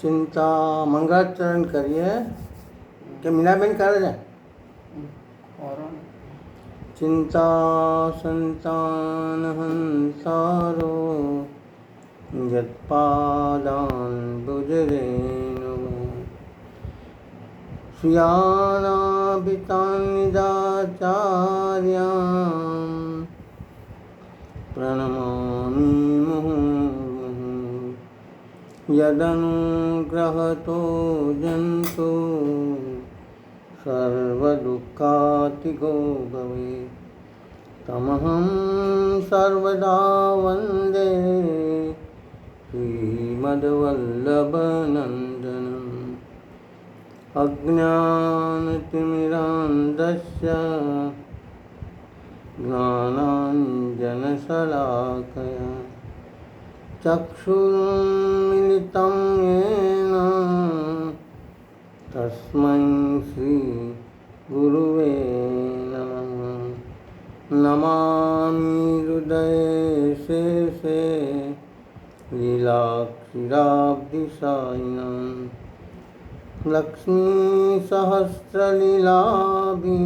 ચિંતા મંગળાચરણ કરીએ કે મીનાબેન કરે છે. ચિંતા સંતાન હંસારો યત્પાદાન ભુજરેણુ સુયાનાભિતાન નિદાચાર્યામ પ્રણમામિ મુહુર્મુહુઃ યદનુગ્રહતો જંતો સર્વદુઃખાતિગો ભવેत् તમહં સર્વદા વંદે શ્રીમદ્વલ્લભનંદનમ અજ્ઞાનતિમિરાન્ધસ્ય જ્ઞાનાંજનશલાકયા ચક્ષુરુન્મિલિतं येन તસ્मै શ્રી ગુરુવે નમઃ. નમામિ હૃદયે શેષે લીલાક્ષીરાબ્ધિશાયિનં લક્ષ્મીસહસ્રલીલાભિં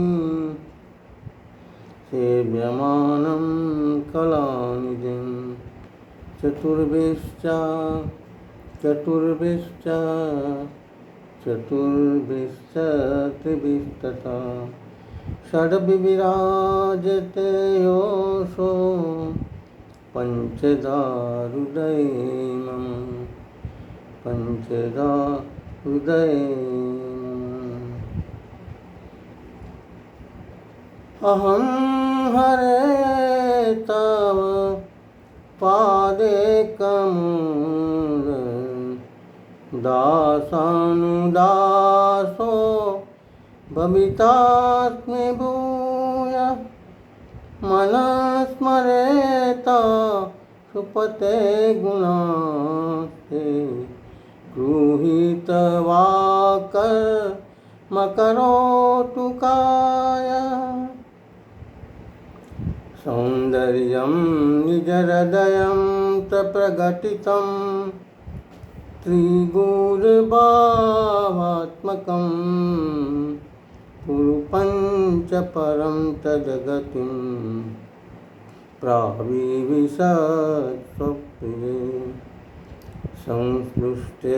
સેવ્યમાनं કલાનિધિં ચતુર્ભિશ્ચ ત્રિભિस्तथा षड्विराजते योऽसो पञ्चधा हृदये मम पञ्चधा हृदये मम. अहं हरे तव पादेकमूल दासानुदासो भवितास्मि भूयः मनः स्मरेता सुपते गुणास्ते गृहीतवाकर्मकरोतु कायः सौन्दर्यं निजहृदयं प्रकटितं त्रिगुणभावात्मकं पुरुपञ्च परं तद्गतिं प्राविविशत्स्वप्ने संस्पृष्टे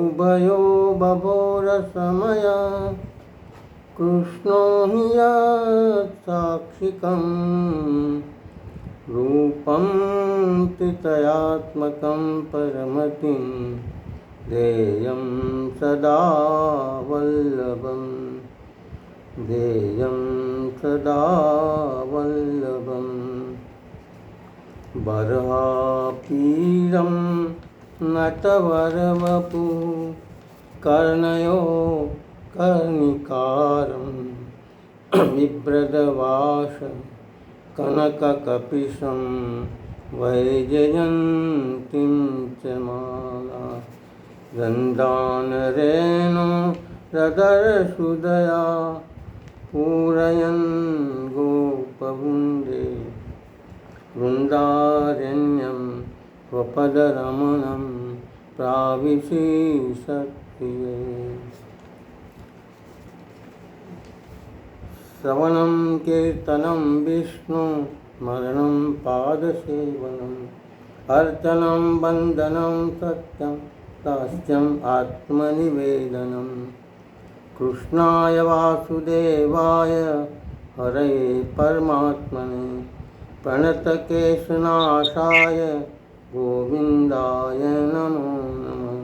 उभयो बभोरसमया कृष्णो हि यत्साक्षिकं रूपं त्रितयात्मकं परमतिं ध्येयं सदा वल्लभं ध्येयं सदा वल्लभं. बर्हापीडं नटवरवपुः कर्णयो कर्णिकारं बिभ्रदवाश कनककपिशं वैजयन्तीं च माला गन्धानरेणु रदरसुदया पूरयन् गोपवृन्दे वृन्दारण्यं स्वपदरमणं प्राविशेषप्रिये. श्रवणं कीर्तनं विष्णु स्मरणं पादसेवनम् अर्चनं वन्दनं सत्यं दास्यम् आत्मनिवेदनं. कृष्णाय वासुदेवाय हरये परमात्मने प्रणतकेशनाशाय गोविन्दाय नमो नमः.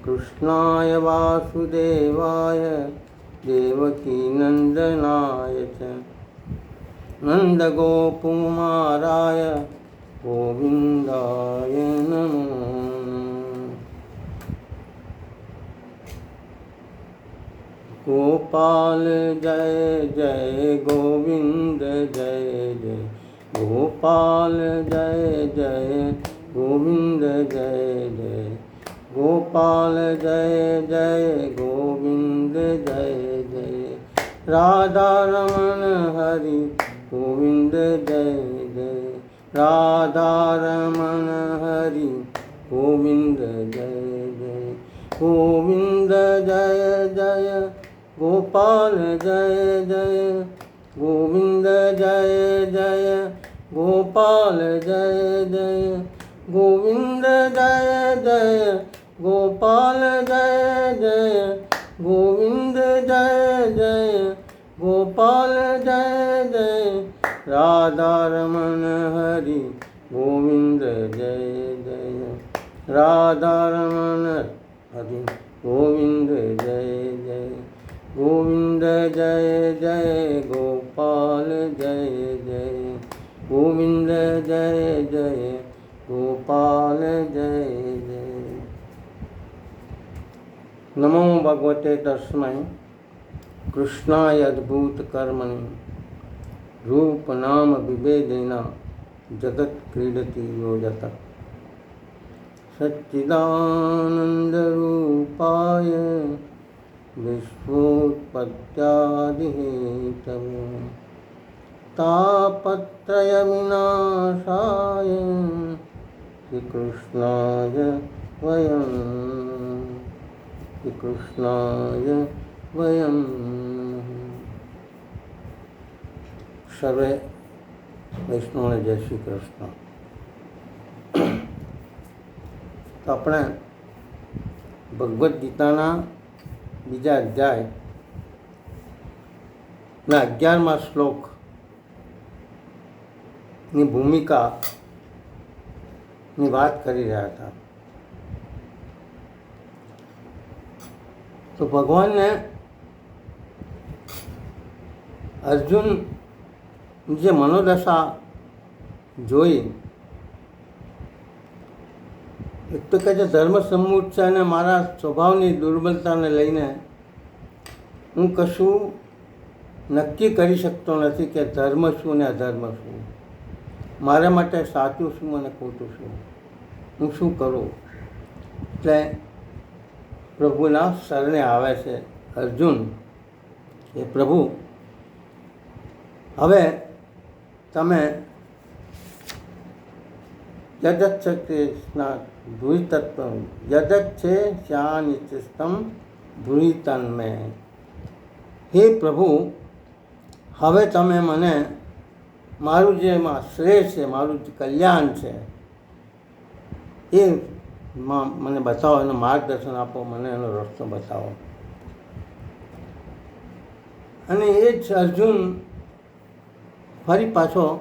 कृष्णाय वासुदेवाय देवकीनन्दनाय च नन्दगोपकुमाराय गोविन्दाय नमो नमः. गोपाल जय जय गोविंद जय जय गोपाल जय जय गोविंद जय जय गोपाल जय जय गोविंद जय जय राधा रमण हरि गोविंद जय जय राधारमण हरि गोविंद जय जय गोविंद जय जय गोपाल जय जय गोविंद जय जय गोपाल जय जय गोविंद जय जय गोपाल जय जय गोविंद जय जय गोपाल जय जय राधारमण हरि गोविंद जय जय राधारमण हरि गोविंद जय जय गोविंद जय जय गोपाल जय जय गोविंद जय जय गोपाल जय जय। नमो भगवते तस्मै कृष्णाय अद्भुत कर्मणि रूप नाम विभेदेन जगत क्रीडति यो यतः सच्चिदानंद रूपाय विश्वोत्पत्त्यादिहेतवे तापत्रय विनाशाय श्रीकृष्णाय वयं सर्वे वैष्णवने जय श्री कृष्ण। तो अपने भगवद गीताना बीजा अध्याय 11मा श्लोक ની ભૂમિકાની વાત કરી રહ્યા હતા। તો ભગવાનને અર્જુન જે મનોદશા જોઈ, એક તો કહે છે ધર્મ સંમૂઢ છે અને મારા સ્વભાવની દુર્બલતાને લઈને હું કશું નક્કી કરી શકતો નથી કે ધર્મ શું ને અધર્મ શું, મારા માટે સાચું શું અને ખોટું શું, હું શું કરું। એટલે પ્રભુના શરણે આવે છે અર્જુન એ પ્રભુ હવે તમે યદચ્છ કૃષ્ણ ભૂઈ તત્વ યદચ્છે શ્યાનિચિસ્તમ ભૂઈ તન્મે, હે પ્રભુ હવે તમે મને મારું જે શ્રેય છે, મારું જે કલ્યાણ છે એ મને બતાવો, એનું માર્ગદર્શન આપો, મને એનો રસ્તો બતાવો। અને એ જ અર્જુન ફરી પાછો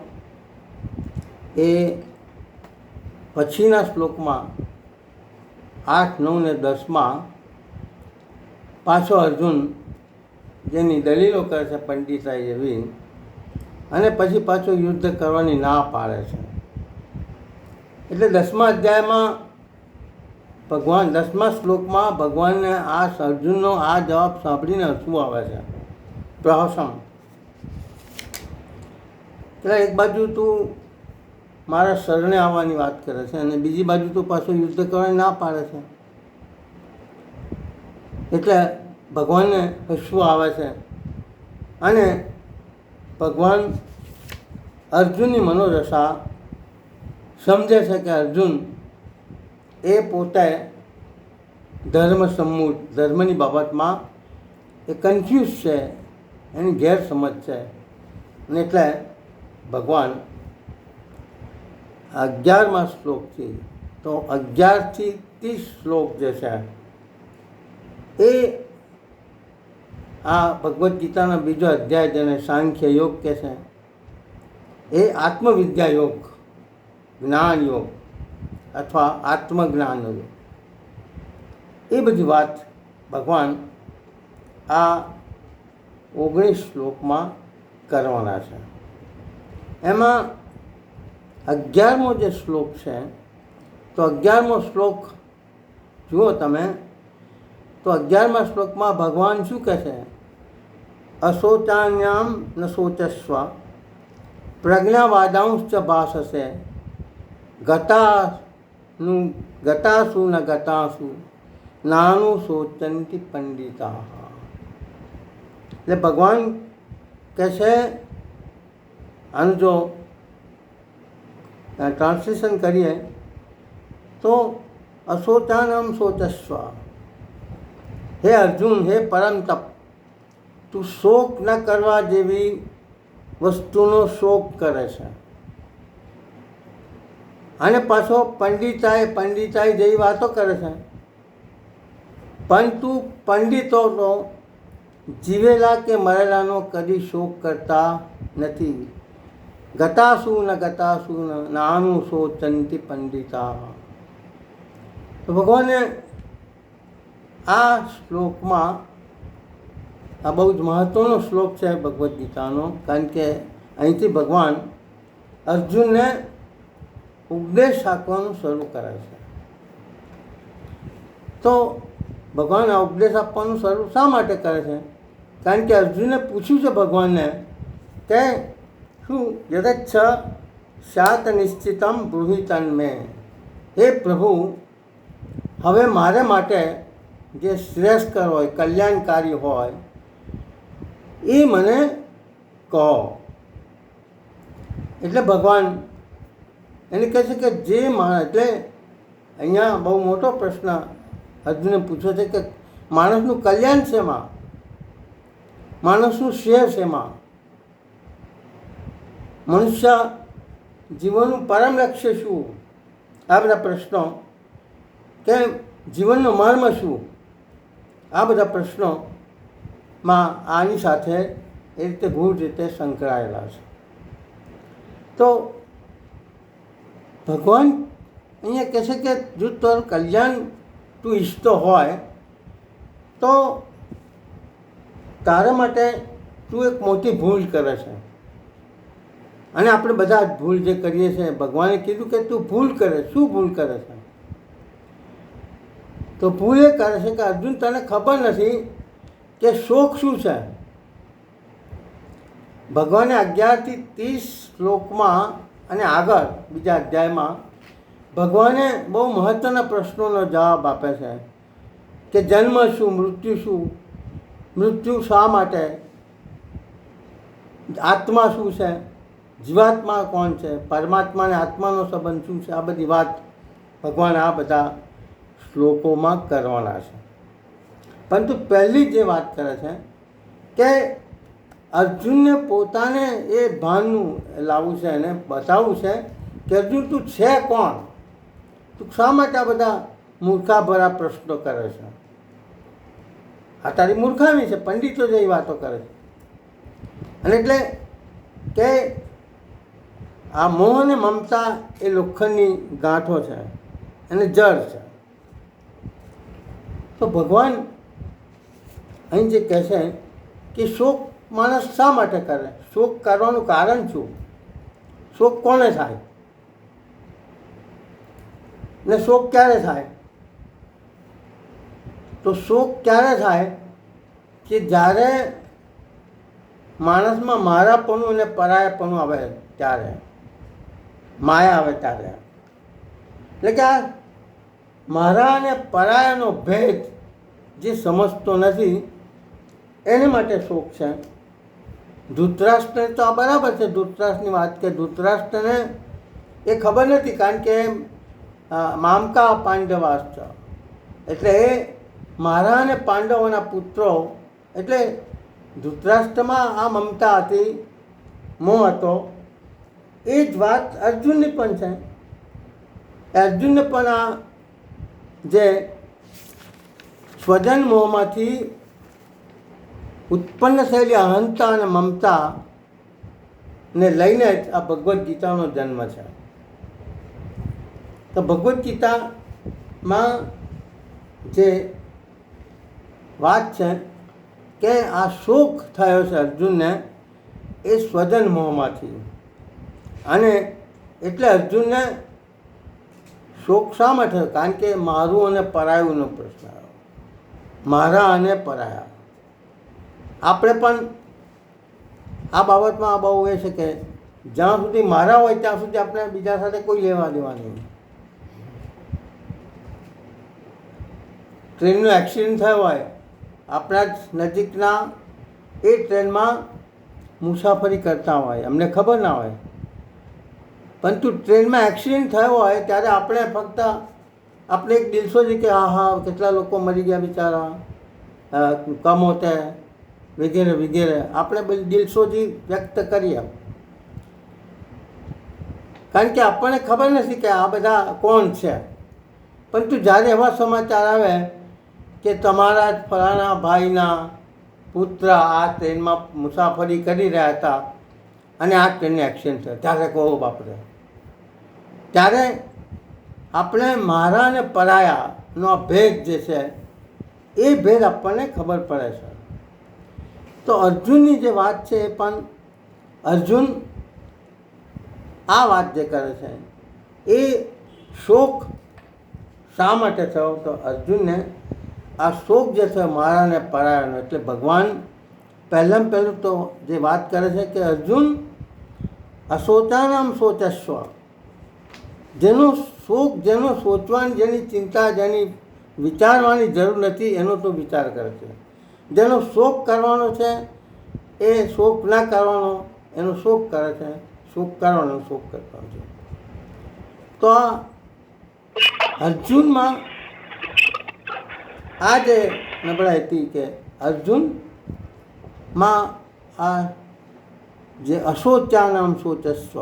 એ પછીના શ્લોકમાં 8, 9 ને 10માં પાછો અર્જુન જેની દલીલો કરે છે પંડિતાઈ એવી, અને પછી પાછો યુદ્ધ કરવાની ના પાડે છે। એટલે 10મા અધ્યાયમાં ભગવાન 10મા શ્લોકમાં ભગવાનને આ અર્જુનનો આ જવાબ સાંભળીને હસવું આવે છે, પ્રહસન। એટલે એક બાજુ તું મારા શરણે આવવાની વાત કરે છે અને બીજી બાજુ તું પાછું યુદ્ધ કરવાની ના પાડે છે, એટલે ભગવાનને હસવું આવે છે। અને ભગવાન અર્જુનની મનોદશા સમજે છે કે અર્જુન એ પોતે ધર્મ સંમૂઢ, ધર્મની બાબતમાં એ કન્ફ્યુઝ છે, એની ગેરસમજ છે। અને એટલે ભગવાન 11મા શ્લોકથી તો 11 થી 30 શ્લોક જે છે એ આ ભગવદ્ ગીતાના બીજો અધ્યાય જેને સાંખ્ય યોગ કહે છે એ આત્મવિદ્યા યોગ, જ્ઞાન યોગ અથવા આત્મજ્ઞાન યોગ, એ બધી વાત ભગવાન આ 19 શ્લોકમાં કરવાના છે। એમાં 11મો જે શ્લોક છે તો 11મો શ્લોક જુઓ તમે તો 11મા શ્લોકમાં ભગવાન શું કહે છે? અશોચાન્યામ ન શોચસ્વ પ્રજ્ઞાવાદાંશ્ચ ભાષસે ગતાસુ ન ગતાસુ નાનું શોચંતિ પંડિતા। એટલે ભગવાન કહે છે આનું જો ટ્રાન્સલેશન કરીએ તો અશોચાનમ શોચસ્વ, હે અર્જુન, હે પરમ તપ, તું શોક ન કરવા જેવી વસ્તુનો શોક કરે છે. અને પાછો પંડિતાઈ જેવી વાતો કરે છે. પરંતુ પંડિતો તો જીવેલા કે મરેલાનો કદી શોક કરતા નથી. ગતાસુ ન નાનું શોચંતી પંડિતા. તો ભગવાને આ શ્લોકમાં, આ બહુ જ મહત્ત્વનો શ્લોક છે ભગવદ્ ગીતાનો, કારણ કે અહીંથી ભગવાન અર્જુનને ઉપદેશ આપવાનું શરૂ કરે છે. તો ભગવાન આ ઉપદેશ આપવાનું શરૂ શા માટે કરે છે? કારણ કે અર્જુને પૂછ્યું છે ભગવાનને કે શું યદચ્છ સ્યાત નિશ્ચિતમ બ્રૂહિ તન્મે, હે પ્રભુ, હવે મારે માટે જે શ્રેષ્ઠ હોય, કલ્યાણકારી હોય એ મને કહો. એટલે ભગવાન એને કહે છે કે જે માણસ, એટલે અહીંયા બહુ મોટો પ્રશ્ન અર્જુને પૂછ્યો છે કે માણસનું કલ્યાણ શેમાં, માણસનું શ્રેય શેમાં, મનુષ્ય જીવનનું પરમ લક્ષ્ય શું, આ બધા પ્રશ્નો, કે જીવનનો મર્મ શું, આ બધા પ્રશ્નોમાં આની સાથે એ રીતે ગૂઢ રીતે સંકળાયેલા છે. તો ભગવાન અહીંયા કહે છે કે જો તારું કલ્યાણ તું ઈચ્છતો હોય તો તારા માટે તું એક મોટી ભૂલ કરે છે. અને આપણે બધા જ ભૂલ જે કરીએ છીએ, ભગવાને કીધું કે તું ભૂલ કરે. શું ભૂલ કરે છે? તો ભૂલ એ કરે છે કે અર્જુન, તને ખબર નથી કે શોક શું છે. ભગવાને 11 થી 30 શ્લોકમાં અને આગળ બીજા અધ્યાયમાં ભગવાને બહુ મહત્ત્વના પ્રશ્નોનો જવાબ આપે છે કે જન્મ શું, મૃત્યુ શું, મૃત્યુ શા માટે, આત્મા શું છે, જીવાત્મા કોણ છે, પરમાત્મા અને આત્માનો સંબંધ શું છે. આ બધી વાત ભગવાન આ બધા શ્લોકોમાં કરવાના છે. પરંતુ પહેલી જે વાત કરે છે કે અર્જુનને પોતાને એ ભાનનું લાવવું છે અને બતાવવું છે કે અર્જુન, તું છે કોણ, તું શા માટે આ બધા મૂર્ખાભરા પ્રશ્નો કરે છે. આ તારી મૂર્ખામી છે, પંડિતો જેવી વાતો કરે છે. અને એટલે કે આ મોહ અને મમતા એ લોખંડની ગાંઠો છે અને જળ છે. તો ભગવાન અહીં જે કહે છે કે શોક માણસ શા માટે કરે, શોક કરવાનું કારણ શું, શોક કોને થાય ને શોક ક્યારે થાય? તો શોક ક્યારે થાય કે જ્યારે માણસમાં મારાપણું અને પરાયાપણું આવે ત્યારે, માયા આવે ત્યારે. એટલે કે આ મારા અને પરાયાનો ભેદ જે સમજતો નથી એને માટે શોક છે. ધૃતરાષ્ટ્રને તો આ બરાબર છે, ધૃતરાષ્ટ્રની વાત, કે ધૃતરાષ્ટ્રને એ ખબર નથી, કારણ કે મામકા પાંડવાશ્ચ, એટલે એ મારા અને પાંડવોના પુત્રો, એટલે ધૃતરાષ્ટ્રમાં આ મમતા હતી, મોહ હતો. એ જ વાત અર્જુનની પણ છે. અર્જુનને પણ આ જે સ્વજન મોહમાંથી ઉત્પન્ન થયેલી અહંતા અને મમતા ને લઈને જ આ ભગવદ્ ગીતાનો જન્મ છે. તો ભગવદ્ ગીતામાં જે વાત છે કે આ શોક થયો છે અર્જુનને એ સ્વજન મોહમાંથી. અને એટલે અર્જુનને શોક શા માટે થયો? કારણ કે મારું અને પરાયુંનો પ્રશ્ન આવ્યો, મારા અને પરાયા. આપણે પણ આ બાબતમાં બહુ એ છે કે જ્યાં સુધી મારા હોય ત્યાં સુધી આપણે બીજા સાથે કોઈ લેવા દેવા નહીં. ટ્રેનનો એક્સિડન્ટ થયો હોય, આપણા જ નજીકના એ ટ્રેનમાં મુસાફરી કરતા હોય, અમને ખબર ના હોય, પરંતુ ટ્રેનમાં એક્સિડન્ટ થયો હોય ત્યારે આપણે ફક્ત આપણે એક દિલસોજી કે હા હા કેટલા લોકો મરી ગયા બિચારા, કમ હોતે વગેરે વગેરે, આપણે બધી દિલસોજી વ્યક્ત કરીએ, કારણ કે આપણને ખબર નથી કે આ બધા કોણ છે. પરંતુ જ્યારે એવા સમાચાર આવે કે તમારા જ ફલાણા ભાઈના પુત્ર આ ટ્રેનમાં મુસાફરી કરી રહ્યા હતા અને આ ટ્રેનને એક્સિડન્ટ થયો, ત્યારે કહો બાપરે, ત્યારે આપણે મારા અને પરાયાનો ભેદ જે છે એ ભેદ આપણને ખબર પડે છે. તો અર્જુનની જે વાત છે એ પણ અર્જુન આ વાત જે કરે છે એ શોક શા માટે થયો? તો અર્જુનને આ શોક જે છે મારાને પરાયાનો, એટલે ભગવાન પહેલાં પહેલું તો જે વાત કરે છે કે અર્જુન અશોચાનામ શોચસ્વ, જેનો શોક, જેનો સોચવાની, જેની ચિંતા, જેની વિચારવાની જરૂર નથી એનો તો વિચાર કરે છે. જેનો શોક કરવાનો છે એ શોક ના કરવાનો એનો શોક કરે છે, શોક કરવાનો શોક કરવાનો છે. તો અર્જુનમાં આ જે નબળાઈ હતી કે અર્જુનમાં આ જે અશોચાનામ શોચસ્વ,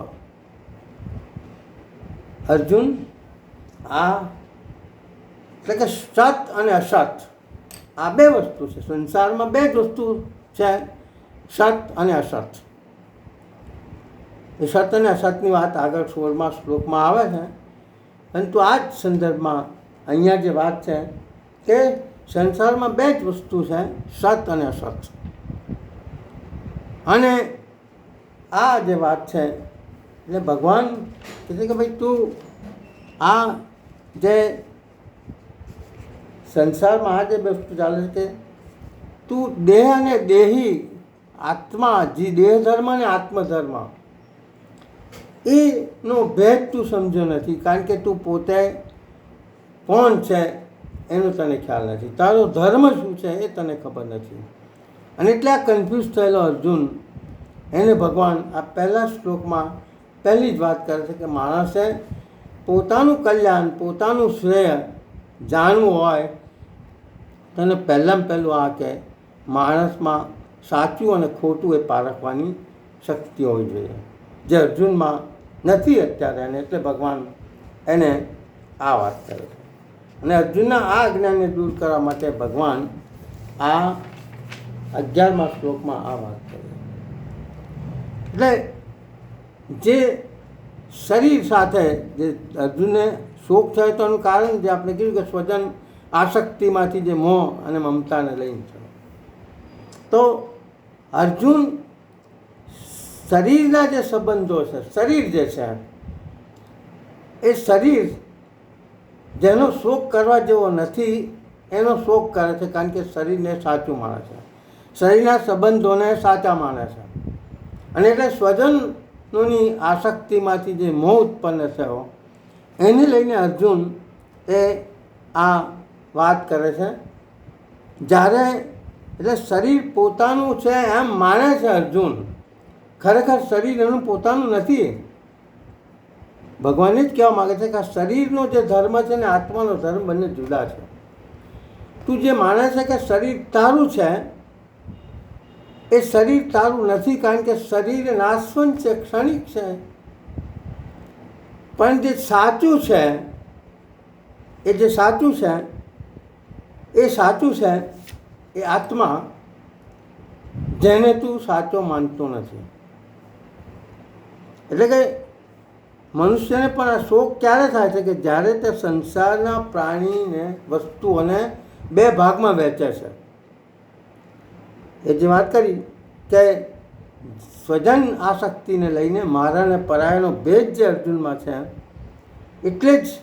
અર્જુન આ એટલે કે સત અને અસત, આ બે વસ્તુ છે સંસારમાં, બે જ વસ્તુ છે, સત અને અસત. એ સત અને અસતની વાત આગળ 16મા શ્લોકમાં આવે છે, પરંતુ આ જ સંદર્ભમાં અહીંયા જે વાત છે કે સંસારમાં બે જ વસ્તુ છે, સત અને અસત. અને આ જે વાત છે એટલે ભગવાન કહે છે કે ભાઈ તું આ જે સંસારમાં આ જે વસ્તુ ચાલે છે કે તું દેહ અને દેહી આત્મા, જે દેહ ધર્મ અને આત્મધર્મ એનો ભેદ તું સમજ્યો નથી, કારણ કે તું પોતે કોણ છે એનો તને ખ્યાલ નથી, તારો ધર્મ શું છે એ તને ખબર નથી. અને એટલે આ કન્ફ્યુઝ થયેલો અર્જુન, એને ભગવાન આ પહેલા શ્લોકમાં પહેલી જ વાત કરે છે કે માણસે પોતાનું કલ્યાણ, પોતાનું શ્રેય જાણવું હોય તને પહેલાં પહેલું આ કે માણસમાં સાચું અને ખોટું એ પારખવાની શક્તિ હોવી જોઈએ, જે અર્જુનમાં નથી અત્યારે. અને એટલે ભગવાન એને આ વાત કરે છે. અને અર્જુનના આ અજ્ઞાનને દૂર કરવા માટે ભગવાન આ 11મા શ્લોકમાં આ વાત કરે. એટલે જે શરીર સાથે જે અર્જુનને શોક થયો તો એનું કારણ જે આપણે કીધું કે સ્વજન આસક્તિમાંથી જે મોહ અને મમતાને લઈને થયો. તો અર્જુન શરીરના જે સંબંધો છે, શરીર જે છે એ શરીર જેનો શોક કરવા જેવો નથી એનો શોક કરે છે, કારણ કે શરીરને સાચું માને છે, શરીરના સંબંધોને સાચા માને છે. અને એટલે સ્વજનોની આસક્તિમાંથી જે મોહ ઉત્પન્ન થયો એને લઈને અર્જુન એ આ વાત કરે છે. જ્યારે એટલે શરીર પોતાનું છે એમ માને છે અર્જુન, ખરેખર શરીર એનું પોતાનું નથી. ભગવાન જ કહેવા માગે છે કે આ શરીરનો જે ધર્મ છે ને આત્માનો ધર્મ બંને જુદા છે. તું જે માને છે કે શરીર તારું છે એ શરીર તારું નથી, કારણ કે શરીર નાશવંત છે, ક્ષણિક છે. પણ જે સાચું છે એ જે સાચું છે એ સાચું છે એ આત્મા, જેને તું સાચો માનતો નથી. એટલે કે મનુષ્યને પણ આ શોક ક્યારે થાય છે કે જ્યારે તે સંસારના પ્રાણીને, વસ્તુઓને બે ભાગમાં વહેંચે છે. એ જે વાત કરી કે સ્વજન આસક્તિને લઈને મારા અને પરાયાનો ભેદ જે અર્જુનમાં છે, એટલે જ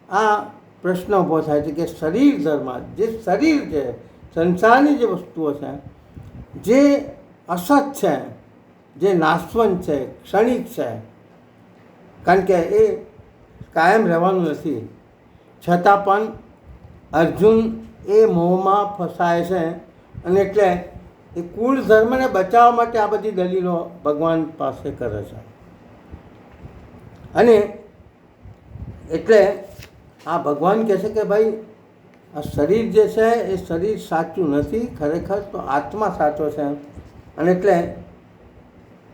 આ પ્રશ્ન ઊભો થાય છે કે શરીર ધર્મ, જે શરીર છે, સંસારની જે વસ્તુઓ છે, જે અસત છે, જે નાશવંત છે, ક્ષણિક છે, કારણ કે એ કાયમ રહેવાનું નથી, છતાં પણ અર્જુન એ મોહમાં ફસાય છે. અને એટલે એ કુળ ધર્મને બચાવવા માટે આ બધી દલીલો ભગવાન પાસે કરે છે. અને એટલે આ ભગવાન કહે છે કે ભાઈ આ શરીર જે છે એ શરીર સાચું નથી, ખરેખર તો આત્મા સાચો છે. અને એટલે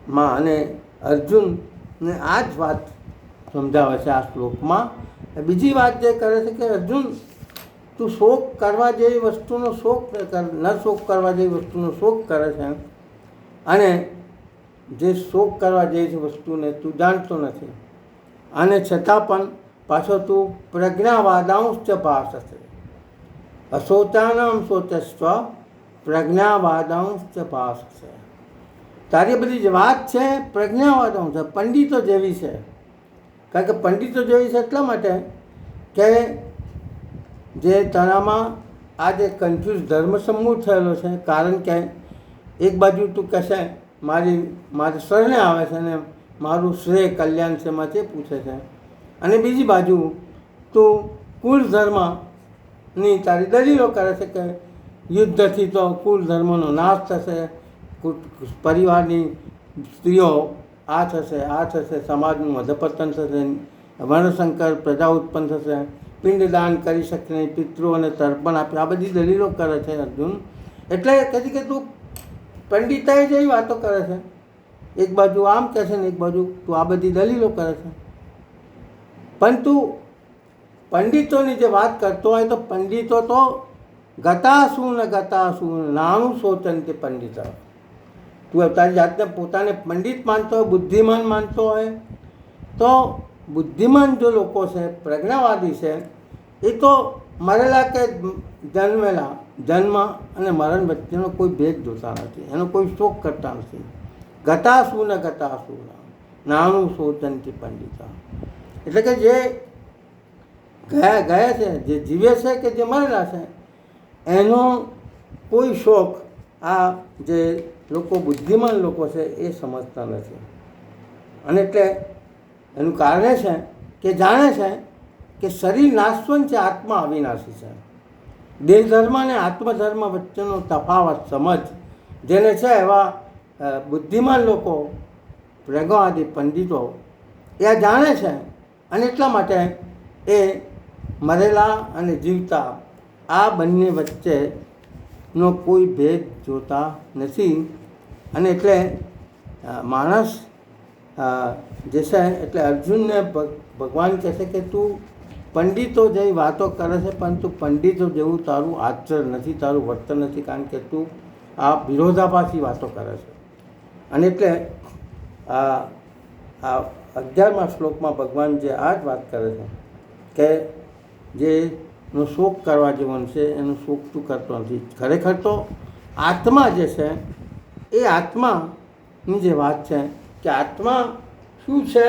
અને અર્જુનને આ જ વાત સમજાવે છે આ શ્લોકમાં. બીજી વાત જે કરે છે કે અર્જુન, તું શોક કરવા જેવી વસ્તુનો શોક ન શોક કરવા જેવી વસ્તુનો શોક કરે છે, અને જે શોક કરવા જેવી વસ્તુને તું જાણતો નથી, અને છતાં પણ પાછો તું પ્રજ્ઞાવાદાંશ્ચ ભાષસે, અશોચાનામ શોચસ્વ પ્રજ્ઞાવાદાંશ્ચ ભાષસે. તારી બધી જે વાત છે પ્રજ્ઞાવાદાંશ છે, પંડિતો જેવી છે. કારણ કે પંડિતો જેવી છે એટલા માટે કે જે તારામાં આ જે કન્ફ્યુઝ ધર્મ સમૂહ થયેલો છે, કારણ કે એક બાજુ તું કહેશે મારી શરણે આવે છે ને મારું શ્રેય કલ્યાણ છે એમાં તે પૂછે છે, અને બીજી બાજુ તું કુલ ધર્મની તારી દલીલો કરે છે કે યુદ્ધથી તો કુલ ધર્મનો નાશ થશે, પરિવારની સ્ત્રીઓ આ થશે, સમાજનું અધપતન થશે, વર્ણશંકર પ્રજા ઉત્પન્ન થશે, પિંડદાન કરી શકે નહીં, પિતૃઓને તર્પણ આપે, આ બધી દલીલો કરે છે અર્જુન. એટલે કહે છે કે તું પંડિતાઈ જેવી વાતો કરે છે, એક બાજુ આમ કહે છે ને એક બાજુ તું આ બધી દલીલો કરે છે. પરંતુ પંડિતોની જે વાત કરતો હોય તો પંડિતો તો ગતાસુન નાનું સોચંતી પંડિત. તું તારી જાતને પોતાને પંડિત માનતો હોય, બુદ્ધિમાન માનતો હોય, તો બુદ્ધિમાન જો લોકો છે, પ્રજ્ઞાવાદી છે, એ તો મરેલા કે જન્મેલા, જન્મ અને મરણ વચ્ચેનો કોઈ ભેદ જોતા નથી, એનો કોઈ શોક કરતા નથી. ગતાસુન નાનું સોચંતી પંડિત. એટલે કે જે ગયા છે, જે જીવે છે કે જે મરેલા છે, એનો કોઈ શોક આ જે લોકો બુદ્ધિમાન લોકો છે એ સમજતા નથી. અને એટલે એનું કારણ છે કે જાણે છે કે શરીર નાશવંત છે, આત્મા અવિનાશી છે. દેહ ધર્મ અને આત્મધર્મ વચ્ચેનો તફાવત સમજ જેને છે એવા બુદ્ધિમાન લોકો, પ્રજ્ઞાવાદી પંડિતો એ જાણે છે. અને એટલા માટે એ મરેલા અને જીવતા આ બંને વચ્ચેનો કોઈ ભેદ જોતા નથી. અને એટલે માણસ જે છે, એટલે અર્જુનને ભગવાન કહે છે કે તું પંડિતો જેવી વાતો કરે છે, પરંતુ પંડિતો જેવું તારું આચરણ નથી, તારું વર્તન નથી, કારણ કે તું આ વિરોધાભાસી વાતો કરે છે. અને એટલે આ 11મા શ્લોકમાં ભગવાન જે આ જ વાત કરે છે કે જેનો શોક કરવા જેવો છે એનો શોક તું કરતો નથી. ખરેખર તો આત્મા જે છે એ આત્માની જે વાત છે કે આત્મા શું છે,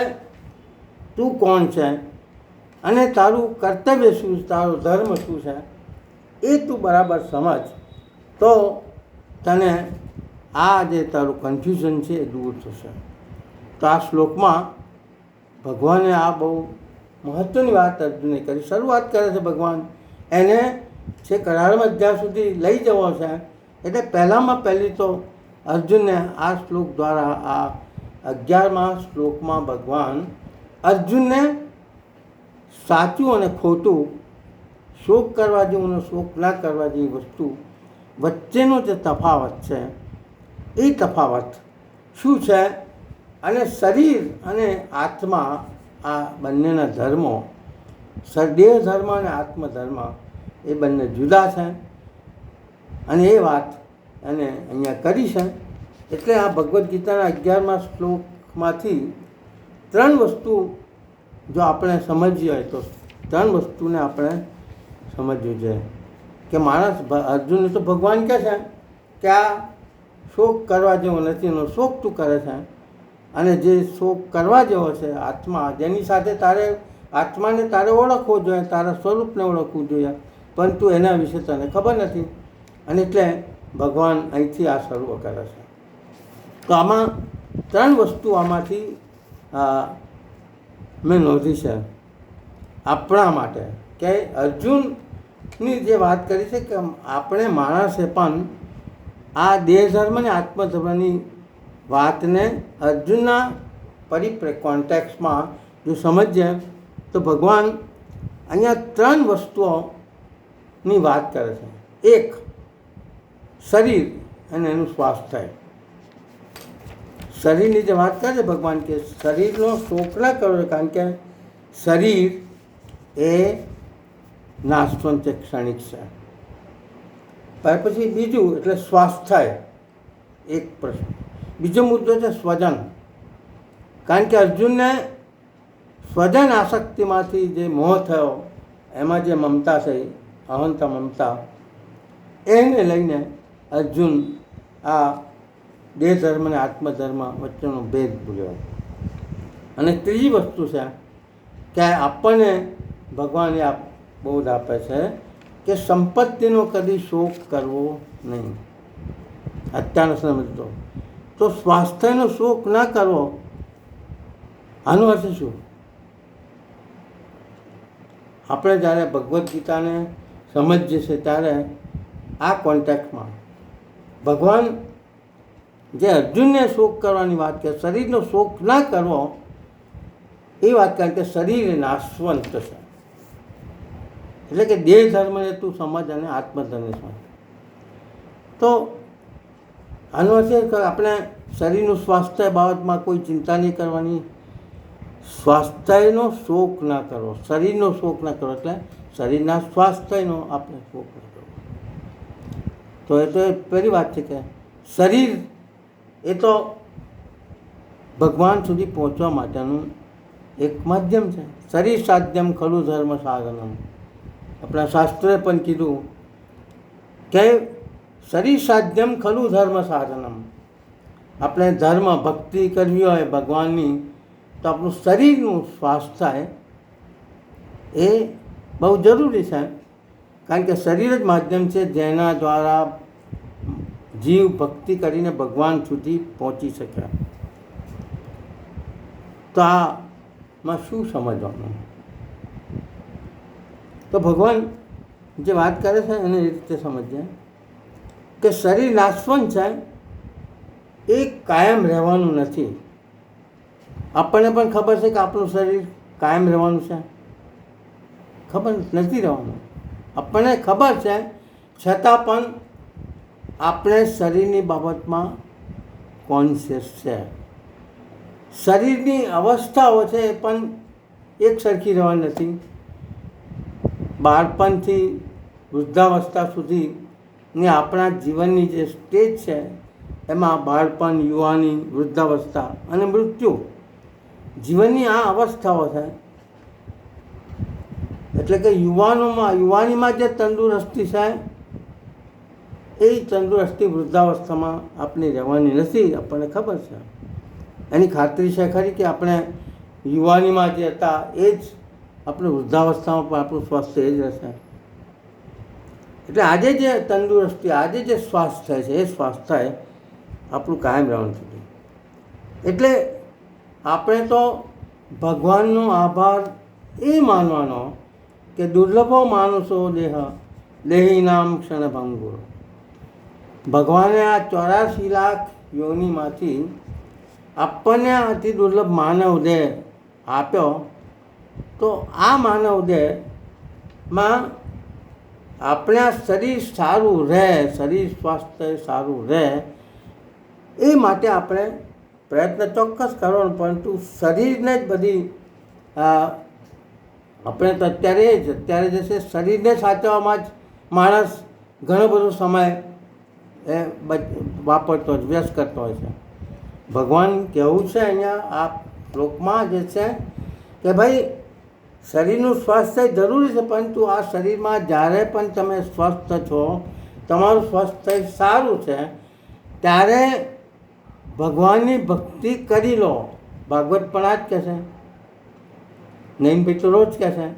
તું કોણ છે, અને તારું કર્તવ્ય શું છે, તારો ધર્મ શું છે, એ તું બરાબર સમજ, તો તને આ જે તારું કન્ફ્યુઝન છે એ દૂર થશે. તો આ શ્લોકમાં ભગવાને આ બહુ મહત્ત્વની વાત અર્જુને કરી. શરૂઆત કરે છે ભગવાન, એને છે 18મા અધ્યાય સુધી લઈ જવો છે. એટલે પહેલામાં પહેલી તો અર્જુનને આ શ્લોક દ્વારા, આ 11મા શ્લોકમાં ભગવાન અર્જુનને સાચું અને ખોટું, શોક કરવા જેવું અને શોક ના કરવા જેવી વસ્તુ વચ્ચેનો જે તફાવત છે એ તફાવત શું છે, અને શરીર અને આત્મા આ બંનેના ધર્મો, દેહ ધર્મ અને આત્મધર્મ એ બંને જુદા છે, અને એ વાત એને અહીંયા કરી છે. એટલે આ ભગવદ્ ગીતાના 11મા શ્લોકમાંથી 3 વસ્તુ જો આપણે સમજીએ હોય તો 3 વસ્તુને આપણે સમજવું જોઈએ કે માણસ, અર્જુન તો ભગવાન કહે છે કે આ શોક કરવા જેવો નથી, એનો શોક તું કરે છે, અને જે શોક કરવા જેવો છે આત્મા, જેની સાથે તારે આત્માને તારે ઓળખવો જોઈએ, તારા સ્વરૂપને ઓળખવું જોઈએ, પરંતુ એના વિશે તને ખબર નથી. અને એટલે ભગવાન અહીંથી આ શરૂ કરે છે. તો આમાં 3 વસ્તુ આમાંથી મેં નોંધી છે આપણા માટે, કે અર્જુનની જે વાત કરી છે કે આપણે માણસે પણ આ દેહ ધર્મ અને આત્મધર્મની વાતને અર્જુનના કોન્ટેક્સમાં જો સમજીએ તો ભગવાન અહીંયા 3 વસ્તુઓની વાત કરે છે. એક, શરીર અને એનું સ્વાસ્થ્ય. શરીરની જે વાત કરે છે ભગવાન કે શરીરનો શોક ના કરો, કારણ કે શરીર એ નાશવંત છે, ક્ષણિક છે. પછી બીજું એટલે સ્વાસ્થ્ય, એક પ્રશ્ન. બીજો મુદ્દો છે સ્વજન, કારણ કે અર્જુનને સ્વજન આસક્તિમાંથી જે મોહ થયો, એમાં જે મમતા થઈ, અહંતા મમતા, એને લઈને અર્જુન આ દેહ ધર્મ અને આત્મધર્મ વચ્ચેનો ભેદ ભૂલ્યો. અને ત્રીજી વસ્તુ છે કે આપણને ભગવાન આ બોધ આપે છે કે સંપત્તિનો કદી શોક કરવો નહીં. અત્યારનો સમજતો તો સ્વાસ્થ્યનો શોક ના કરવો, આનો અર્થ શું? આપણે જ્યારે ભગવદ્ ગીતાને સમજીએ છીએ ત્યારે આ કોન્ટેક્ટમાં ભગવાન જે અર્જુનને શોક કરવાની વાત કરે, શરીરનો શોક ના કરવો એ વાત, કારણ કે શરીર નાશવંત છે. એટલે કે દેહ ધર્મને તું સમજ અને આત્મધર્મને સમજ. તો આનો અર્થ છે કે આપણે શરીરનું સ્વાસ્થ્ય બાબતમાં કોઈ ચિંતા નહીં કરવાની, સ્વાસ્થ્યનો શોક ના કરવો, શરીરનો શોક ના કરવો, એટલે શરીરના સ્વાસ્થ્યનો આપણે શોક ના કરવો. તો એ તો પહેલી વાત છે કે શરીર એ તો ભગવાન સુધી પહોંચવા માટેનું એક માધ્યમ છે. શરીર સાધ્યમ ખલું ધર્મ સાધનમ. આપણા શાસ્ત્રોએ પણ કીધું કે શરીર સાધ્યમ ખલું ધર્મ સાધનમ. આપણે ધર્મ ભક્તિ કરવી હોય ભગવાનની, તો આપણું શરીરનું સ્વાસ્થ્ય એ બહુ જરૂરી છે, કારણ કે શરીર જ માધ્યમ છે જેના દ્વારા જીવ ભક્તિ કરીને ભગવાન સુધી પહોંચી શકે. તો આમાં શું સમજવાનું? તો ભગવાન જે વાત કરે છે એને એ રીતે સમજીએ કે શરીર નાશવંત છે, એ કાયમ રહેવાનું નથી. આપણને પણ ખબર છે કે આપણું શરીર કાયમ રહેવાનું છે? ખબર નથી રહેવાનું. આપણને ખબર છે, છતાં પણ આપણે શરીરની બાબતમાં કોન્શિયસ છે. શરીરની અવસ્થાઓ છે એ પણ એક સરખી રહેવાની નથી. બાળપણથી વૃદ્ધાવસ્થા સુધીની આપણા જીવનની જે સ્ટેજ છે એમાં બાળપણ, યુવાની, વૃદ્ધાવસ્થા અને મૃત્યુ, જીવનની આ અવસ્થાઓ છે. એટલે કે યુવાનીમાં જે તંદુરસ્તી છે એ તંદુરસ્તી વૃદ્ધાવસ્થામાં આપણી રહેવાની નથી. આપણને ખબર છે, એની ખાતરી છે ખરી કે આપણે યુવાનીમાં જે હતા એ જ આપણે વૃદ્ધાવસ્થામાં પણ આપણું સ્વાસ્થ્ય એ જ રહેશે. એટલે આજે જે તંદુરસ્તી, આજે જે સ્વાસ્થ્ય છે એ સ્વાસ્થ્ય આપણું કાયમ રહેવાનું નથી. એટલે આપણે તો ભગવાનનો આભાર એ માનવાનો કે દુર્લભો માનુષો દેહી નામ ક્ષણભંગુર. ભગવાને આ 84 લાખ યોનિમાંથી આપણને અતિ દુર્લભ માનવ દેહ આપ્યો. તો આ માનવ દેહમાં આપણે આ શરીર સારું રહે, શરીર સ્વાસ્થ્ય સારું રહે એ માટે આપણે પ્રયત્ન ચોક્કસ કરવાનો, પરંતુ શરીરને જ બધી આપણે તો અત્યારે જે છે શરીરને સાચવવામાં જ માણસ ઘણો બધો સમય વાપરતો હોય, વ્યસ્ત કરતો હોય છે. ભગવાન કહેવું છે અહીંયા આ શ્લોકમાં જે છે કે ભાઈ શરીરનું સ્વાસ્થ્ય જરૂરી છે, પરંતુ આ શરીરમાં જ્યારે પણ તમે સ્વસ્થ છો, તમારું સ્વાસ્થ્ય સારું છે, ત્યારે ભગવાનની ભક્તિ કરી લો. ભાગવત પણ આ જ કહે છે, નૈનભાઈ તો રોજ કહે છે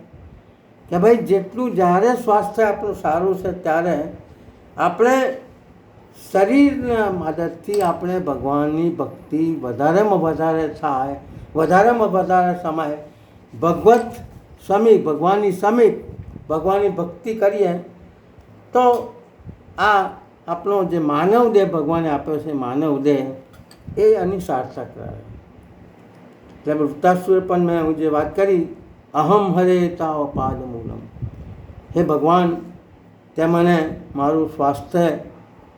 કે ભાઈ જેટલું જ્યારે સ્વાસ્થ્ય આપણું સારું છે ત્યારે આપણે શરીરના મદદથી આપણે ભગવાનની ભક્તિ વધારેમાં વધારે થાય, વધારેમાં વધારે સમય ભગવાનની સમીપ ભગવાનની ભક્તિ કરીએ તો આ આપણો જે માનવ દેહ ભગવાને આપ્યો છે, માનવ દેહ એ એની સાર્થક રહે. એટલે વૃત્તાસુર પણ મેં હું જે વાત કરી, અહમ હરે તાવ પાદ મૂલમ, હે ભગવાન તે મને મારું સ્વાસ્થ્ય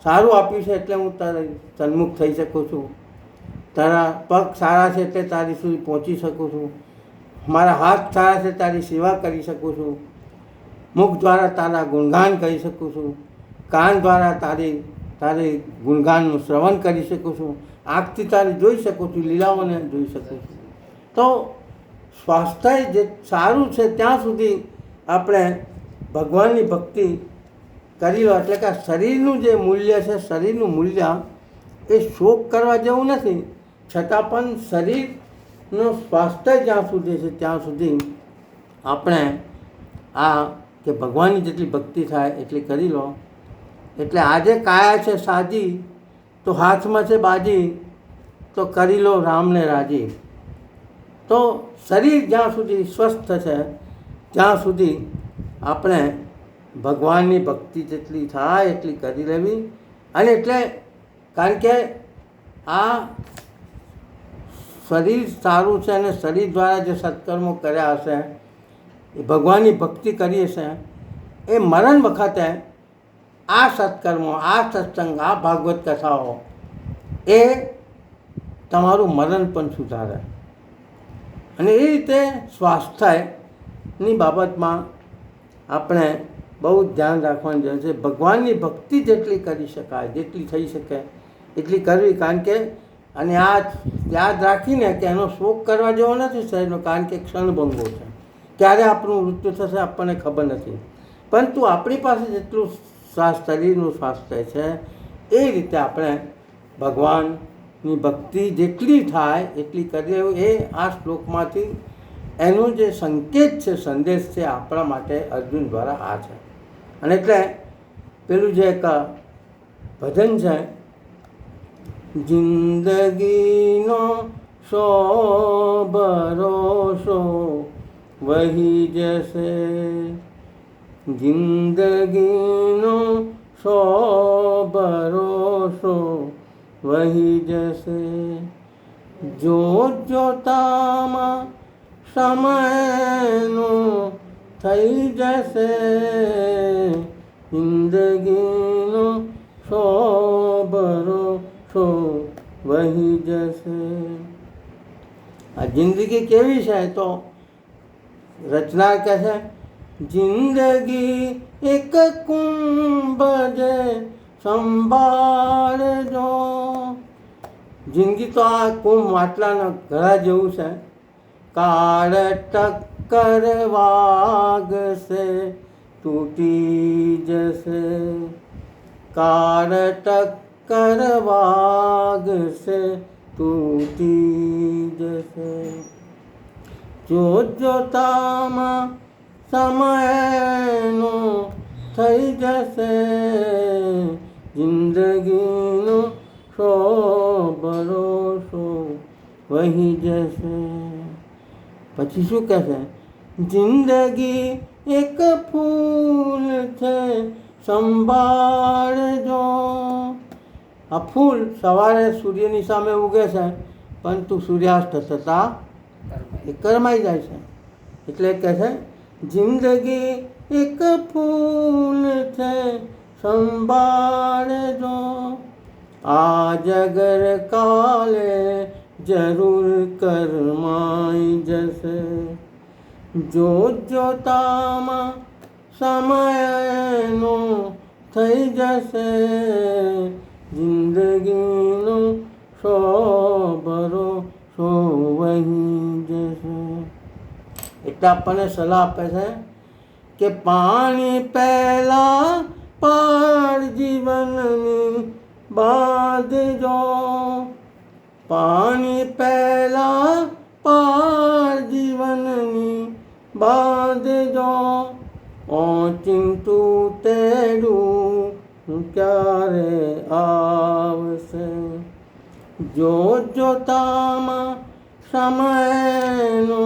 સારું આપ્યું છે એટલે હું તારા સન્મુખ થઈ શકું છું, તારા પગ સારા છે એટલે તારી સુધી પહોંચી શકું છું, મારા હાથ સારા છે તારી સેવા કરી શકું છું, મુખ દ્વારા તારા ગુણગાન કરી શકું છું, કાન દ્વારા તારી ગુણગાનનું શ્રવણ કરી શકું છું, આંખથી તારી જોઈ શકું છું, લીલાઓને જોઈ શકું છું. તો સ્વાસ્થ્ય જે સારું છે ત્યાં સુધી આપણે ભગવાનની ભક્તિ કરી લો. એટલે કે શરીરનું જે મૂલ્ય છે, શરીરનું મૂલ્ય એ શોક કરવા જેવું નથી, છતાં પણ શરીરનું સ્વાસ્થ્ય જ્યાં સુધી છે ત્યાં સુધી આપણે આ કે ભગવાનની જેટલી ભક્તિ થાય એટલી કરી લો. એટલે આજે કાયા છે સાજી તો હાથમાં છે બાજી, તો કરી લો રામને રાજી. તો શરીર જ્યાં સુધી સ્વસ્થ છે ત્યાં સુધી આપણે ભગવાનની ભક્તિ જેટલી થાય એટલી કરી લેવી. અને એટલે કારણ કે આ શરીર સારું છે અને શરીર દ્વારા જે સત્કર્મો કર્યા હશે, એ ભગવાનની ભક્તિ કરી હશે, એ મરણ વખતે આ સત્કર્મો, આ સત્સંગ, આ ભાગવત કથાઓ એ તમારું મરણ પણ સુધારે. અને એ રીતે સ્વાસ્થ્યની બાબતમાં આપણે બહુ ધ્યાન રાખવાની જરૂર છે. ભગવાનની ભક્તિ જેટલી કરી શકાય, જેટલી થઈ શકે એટલી કરવી. કારણ કે અને આ યાદ રાખીને કે એનો શોક કરવા જેવો નથી શરીરનો, કારણ કે ક્ષણભંગો છે, ક્યારે આપણું મૃત્યુ થશે આપણને ખબર નથી. પરંતુ આપણી પાસે જેટલું શરીરનું સ્વાસ્થ્ય છે એ રીતે આપણે ભગવાનની ભક્તિ જેટલી થાય એટલી કરી લેવું. એ આ શ્લોકમાંથી એનો જે સંકેત છે, સંદેશ છે આપણા માટે અર્જુન દ્વારા આ છે. અને એટલે પેલું જે એક ભજન છે, જિંદગીનો સો ભરોસો વહી જશે, જિંદગીનો સો ભરોસો વહી જશે, જોત જોતામાં સમયનું થઈ જશે, જિંદગીનો સો ભરોસો વહી જશે. આ જિંદગી કેવી છે તો રચના કહે છે, જિંદગી એક કુંભ જે સંભાળજો. જિંદગી તો આ કુંભ માટલાના ઘડા જેવું છે, કાળ ટક્કર વાગશે તૂટી જશે, કાળ ટક્કર વાગશે તૂટી જશે, જોત જોતામાં સમયનો થઈ જશે, જિંદગીનો સો ભરોસો વહી જશે. પછી શું કહેશે, જિંદગી એક ફૂલ છે સંભાળજો. આ ફૂલ સવારે સૂર્યની સામે ઉગે છે, પરંતુ સૂર્યાસ્ત થતાં એ કરમાઈ જાય છે. એટલે કહે છે, જિંદગી એક ફૂલ છે સંભાળજો, આજ અગર કાલે જરૂર કરમાઈ જશે, જોત જોતામાં સમયનો થઈ જશે, જિંદગીનો સો ભરોસો વહી જશે. એટલે આપણને સલાહ આપે છે કે પાણી પહેલાં પાળ જીવનની બાંધજો, પાણી પહેલાં પાળ જીવનની બાંધજો, ઓચિંતું તેડું ક્યારે આવશે, જોત જોતામાં સમયનો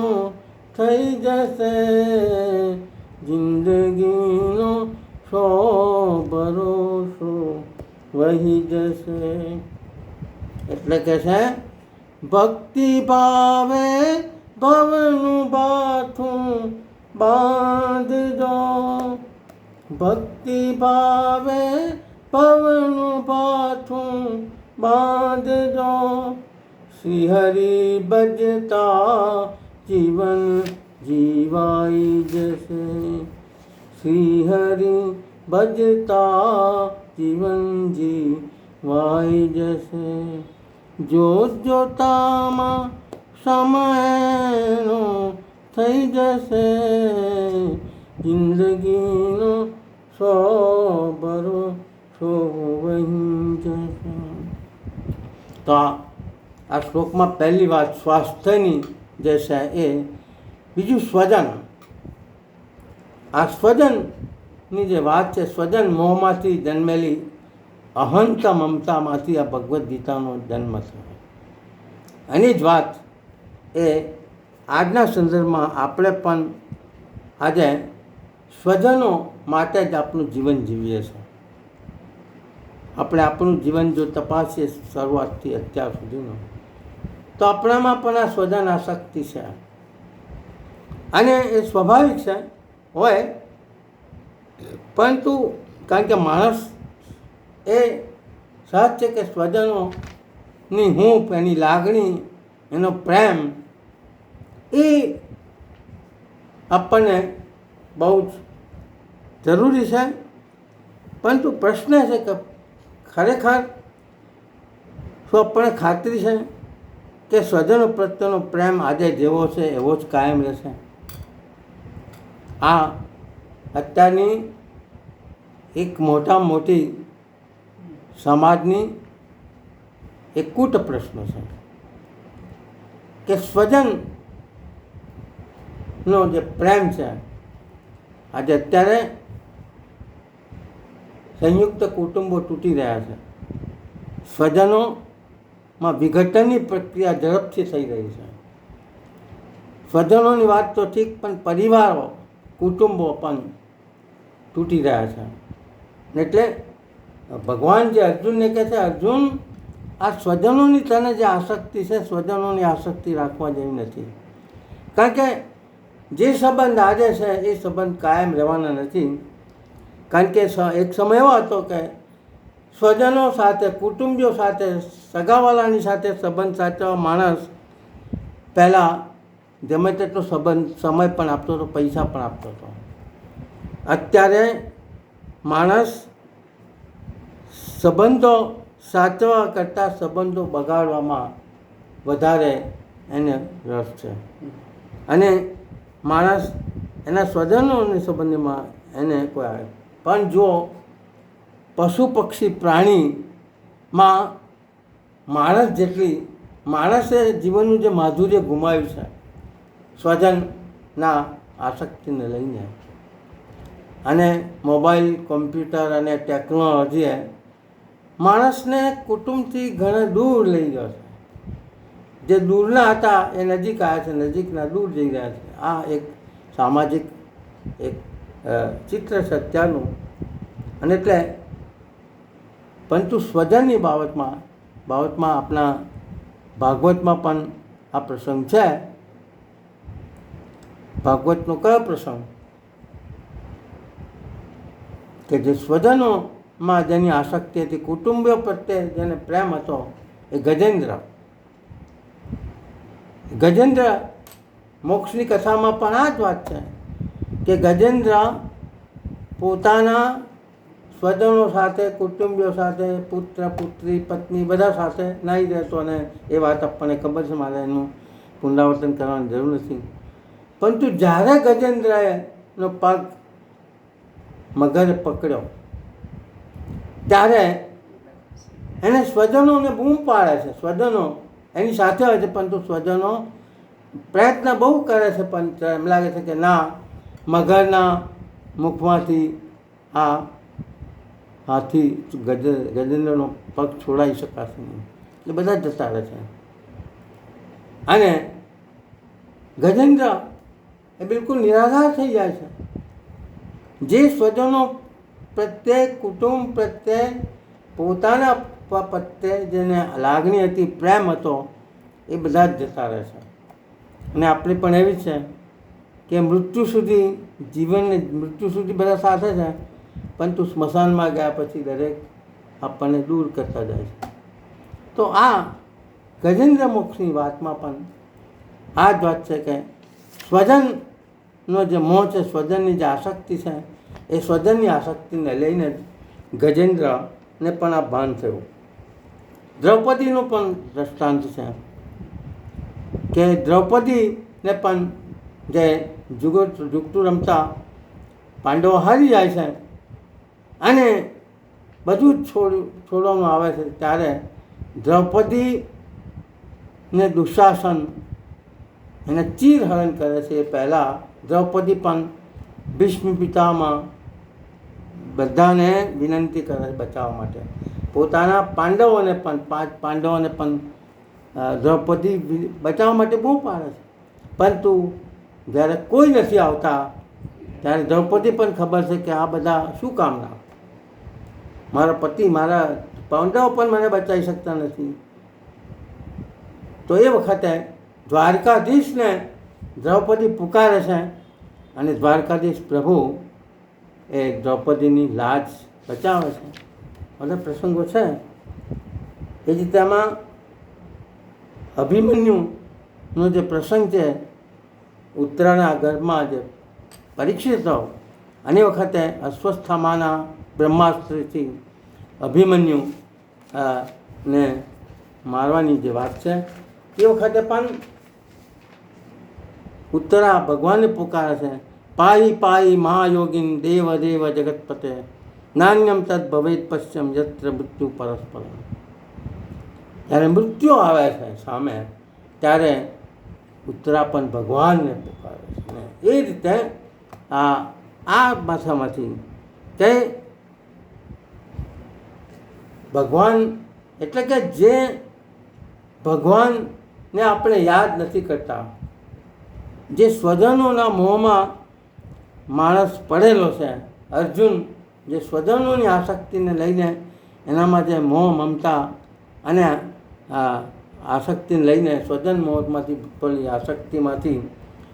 થઈ જશે, જિંદગીનો સો ભરોસો વહી જશે. એટલે કે છે, ભક્તિ ભાવે ભવનું બાથું બાંધજો, ભક્તિ ભાવે ભવનું બાથું બાંધજો, શ્રી હરિ ભજતા જીવન જીવાઈ જશે, શ્રી હરિ ભજતા જીવન જીવાઈ જશે, જોત જોતામાં સમયનો થઈ જશે, જિંદગીનો સો ભરોસો વહી જશે. તો આ શ્લોકમાં પહેલી વાત સ્વાસ્થ્યની જે છે એ, બીજું સ્વજન. આ સ્વજનની જે વાત છે, સ્વજન મોહમાંથી જન્મેલી અહંતા મમતામાંથી આ ભગવદ્ ગીતાનો જન્મ થયો. એની જ વાત એ આજના સંદર્ભમાં આપણે પણ આજે સ્વજનો માટે જ આપણું જીવન જીવીએ છીએ. આપણે આપણું જીવન જો તપાસીએ શરૂઆતથી અત્યાર સુધીનું, તો આપણામાં પણ આ સ્વજન આસક્તિ છે. અને એ સ્વાભાવિક છે હોય, પરંતુ કારણ કે માણસ એ સહજ છે કે સ્વજનોની હૂંફ, એની લાગણી, એનો પ્રેમ એ આપણને બહુ જ જરૂરી છે. પરંતુ પ્રશ્ન છે કે ખરેખર શું આપણને ખાતરી છે કે સ્વજનો પ્રત્યેનો પ્રેમ આજે જેવો છે એવો જ કાયમ રહેશે? આ અત્યારની એક મોટામાં મોટી સમાજની એક કૂટ પ્રશ્ન છે કે સ્વજનનો જે પ્રેમ છે, આજે અત્યારે સંયુક્ત કુટુંબો તૂટી રહ્યા છે, સ્વજનોમાં વિઘટનની પ્રક્રિયા ઝડપથી થઈ રહી છે. સ્વજનોની વાત તો ઠીક, પણ પરિવારો, કુટુંબો પણ તૂટી રહ્યા છે. એટલે ભગવાન જે અર્જુનને કહે છે, અર્જુન આ સ્વજનોની તને જે આસક્તિ છે, સ્વજનોની આસક્તિ રાખવા જેવી નથી. કારણ કે જે સંબંધ આજે છે એ સંબંધ કાયમ રહેવાના નથી. કારણ કે એક સમય એવો હતો કે સ્વજનો સાથે, કુટુંબીઓ સાથે, સગાવાલાની સાથે સંબંધ સાચવવા માણસ પહેલાં ગમે તેટલો સમય પણ આપતો હતો, પૈસા પણ આપતો હતો. અત્યારે માણસ સંબંધો સાચવવા કરતાં સંબંધો બગાડવામાં વધારે એને રસ છે. અને માણસ એના સ્વજનોની સંબંધમાં એને કોઈ આવે. પણ જો પશુ પક્ષી પ્રાણીમાં માણસ જેટલી, માણસે જીવનનું જે માધુર્ય ગુમાવ્યું છે સ્વજનના આસક્તિને લઈને, અને મોબાઈલ, કોમ્પ્યુટર અને ટેકનોલોજીએ માણસને કુટુંબથી ઘણા દૂર લઈ ગયો છે. જે દૂરના હતા એ નજીક આવ્યા છે, નજીકના દૂર જઈ રહ્યા છે. આ એક સામાજિક એક ચિત્ર છે અત્યારનું. અને એટલે પરંતુ સ્વજનની બાબતમાં આપણા ભાગવતમાં પણ આ પ્રસંગ છે. ભાગવતનો કયો પ્રસંગ? કે જે સ્વજનોમાં જેની આસક્તિ હતી, કુટુંબીઓ પ્રત્યે જેને પ્રેમ હતો, એ ગજેન્દ્ર. મોક્ષની કથામાં પણ આ જ વાત છે કે ગજેન્દ્ર પોતાના સ્વજનો સાથે, કુટુંબીઓ સાથે, પુત્ર, પુત્રી, પત્ની બધા સાથે નહીં રહેતો. અને એ વાત આપણને ખબર છે, મારે એનું પુનરાવર્તન કરવાની જરૂર નથી. પરંતુ જ્યારે ગજેન્દ્રનો પગ મગરે પકડ્યો ત્યારે એને સ્વજનોને બૂમ પાડે છે. સ્વજનો એની સાથે હોય છે, પરંતુ સ્વજનો પ્રયત્ન બહુ કરે છે, પણ એમ લાગે છે કે ના, મગરના મુખમાંથી આ હાથી ગજેન્દ્રનો પગ છોડાઈ શકાશે નહીં. એટલે બધા જતા રહે છે. અને ગજેન્દ્ર એ બિલકુલ નિરાધાર થઈ જાય છે. જે સ્વજનો પ્રત્યે, કુટુંબ પ્રત્યે, પોતાના પ્રત્યે જેને લાગણી હતી, પ્રેમ હતો, એ બધા જ જતા રહે છે. અને આપણી પણ એવી છે કે મૃત્યુ સુધી, જીવનને મૃત્યુ સુધી બધા સાથે છે, પરંતુ સ્મશાનમાં ગયા પછી દરેક આપણને દૂર કરતા જાય છે. તો આ ગજેન્દ્ર મોક્ષની વાતમાં પણ આ જ વાત છે કે સ્વજનનો જે મોહ છે, સ્વજનની જે આસક્તિ છે, એ સ્વજનની આસક્તિને લઈને જ ગજેન્દ્રને પણ આ ભાન થયું. દ્રૌપદીનું પણ દ્રષ્ટાંત છે કે દ્રૌપદીને પણ જે જુગતું રમતા પાંડવો હારી જાય છે અને બધું જ છોડવામાં આવે છે, ત્યારે દ્રૌપદીને દુશાસન એને ચીરહરણ કરે છે. એ પહેલાં દ્રૌપદી પણ ભીષ્મ પિતામાં બધાને વિનંતી કરે છે બચાવવા માટે. પોતાના પાંડવોને પણ 5 પાંડવોને પણ દ્રૌપદી બચાવવા માટે બહુ પાડે છે, પરંતુ જ્યારે કોઈ નથી આવતા ત્યારે દ્રૌપદી પણ ખબર છે કે આ બધા શું કામના, મારા પતિ, મારા પાંડવો પણ મને બચાવી શકતા નથી. તો એ વખતે દ્વારકાધીશને દ્રૌપદી પુકારે છે અને દ્વારકાધીશ પ્રભુ એ દ્રૌપદીની લાજ બચાવે છે. બધા પ્રસંગો છે. એ જ રીતે આમાં અભિમન્યુનો જે પ્રસંગ છે, ઉત્તરાના ગર્ભમાં જે પરીક્ષિત હતો, અને વખતે અશ્વસ્થામાના બ્રહ્માસ્ત્રથી અભિમન્યુ ને મારવાની જે વાત છે, એ વખતે પણ ઉત્તરા ભગવાનને પુકારે છે, પાઈ પાઈ મહાયોગીન દેવ દેવ જગતપતે નાન્યમ તદ ભવેત પશ્ચમ યત્ર મૃત્યુ પરસ્પર. જ્યારે મૃત્યુ આવે છે સામે, ત્યારે ઉત્તરા પણ ભગવાનને પુકારે છે. એ રીતે આ ભાષામાંથી કે ભગવાન એટલે કે જે ભગવાનને આપણે યાદ નથી કરતા, જે સ્વજનોના મોહમાં માણસ પડેલો છે, અર્જુન જે સ્વજનોની આસક્તિને લઈને એનામાં જે મોહ મમતા અને આસક્તિને લઈને સ્વજન મોહમાંથી પેલી આસક્તિમાંથી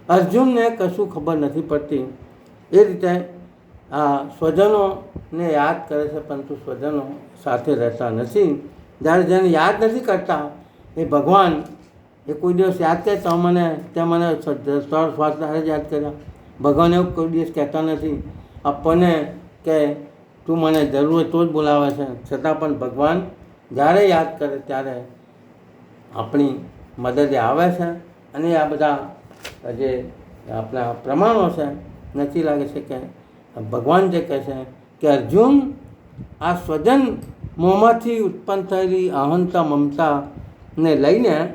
અર્જુનને કશું ખબર નથી પડતી. એ રીતે સ્વજનોને યાદ કરે છે, પરંતુ સ્વજનો સાથે રહેતા નથી. જ્યારે જેને યાદ નથી કરતા એ ભગવાન, એ કોઈ દિવસ યાદ કરે તો મને સ્વાર્થ યાદ કર્યા. ભગવાન એવું કોઈ દિવસ કહેતા નથી આપણને કે તું મને જરૂર હોય તો જ બોલાવે છે, છતાં પણ ભગવાન જ્યારે યાદ કરે ત્યારે આપણી મદદે આવે છે. અને આ બધા જે આપણા પ્રમાણો છે, નથી લાગે છે કે ભગવાન જે કહે છે કે અર્જુન, આ સ્વજન મોંમાંથી ઉત્પન્ન થયેલી અહંતા મમતાને લઈને